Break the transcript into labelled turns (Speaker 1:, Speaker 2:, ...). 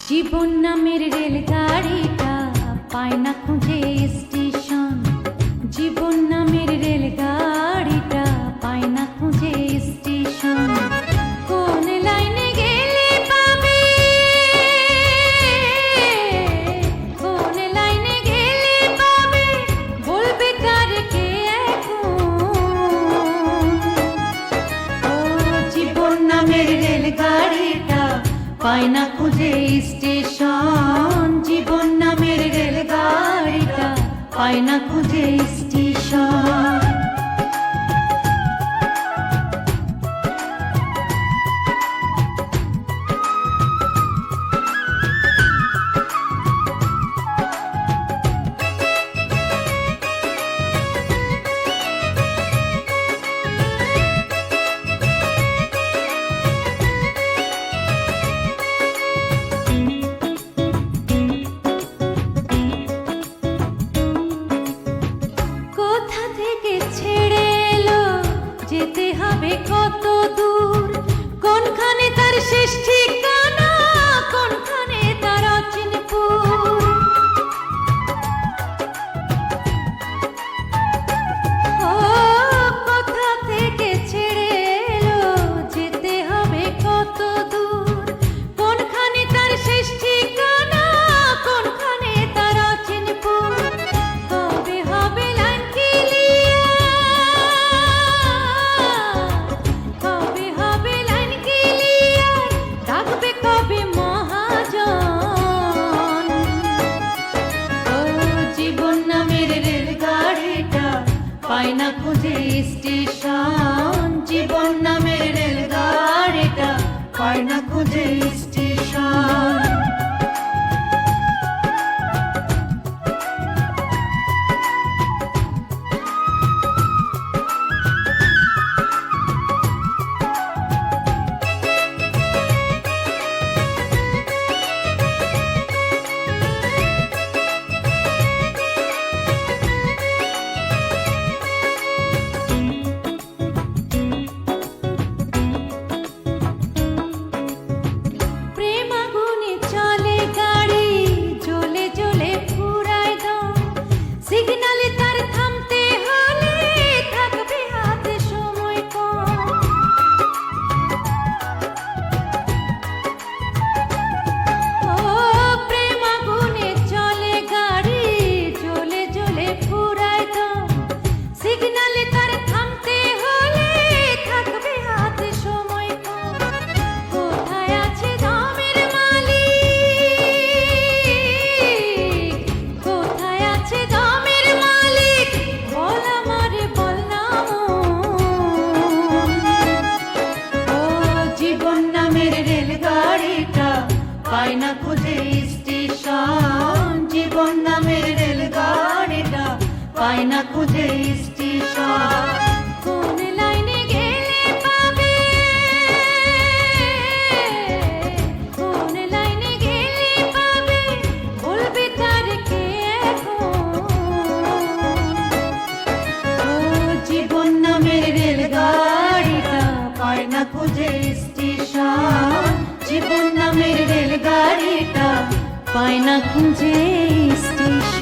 Speaker 1: জীবন নামের রেলগাড়িটা পায় না খুঁজে স্টেশন। জীবন নামের রেলগাড়িটা পায় না খুঁজে স্টেশন। কোন লাইনে গেলে পাবে, কোন লাইনে গেলে পাবে, বলবে কার কে এখন। ও জীবন নামের রেলগাড়িটা পায় না খুঁজে স্টেশন। জীবন নামের রেলগাড়িটা পায় না খুঁজে স্টেশন। যেতে হবে কত দূর, কোনখানে তার শেষ ঠিকানা, কোনখানে তার অচিনপুর। ও কোথা থেকে ছেড়ে এলো, যেতে হবে কত দূর, কোনখানে তার শেষ ঠিকানা, কোনখানে তার অচিনপুর। কবে হবে লাইন ক্লিয়ার, কবে হবে লাইন ক্লিয়ার, ডাকবে কবে মহাজন। ও জীবন নামের রেলগাড়িটা পায় না খুঁজে স্টেশন। জীবন নামের রেলগাড়িটা পায় না খুঁজে স্টেশন। পায় না খুঁজে স্টেশন। জীবন নামের রেলগাড়িটা পায় না খুঁজে স্টেশন। কোন লাইনে গেলে পাবে, কোন লাইনে গেলে পাবে, বলবে কার কে এখন। ও জীবন নামের রেলগাড়িটা পায় না খুঁজে স্টেশন। জীবন নামের রেলগাড়িটা পায় না খুঁজে স্টেশন।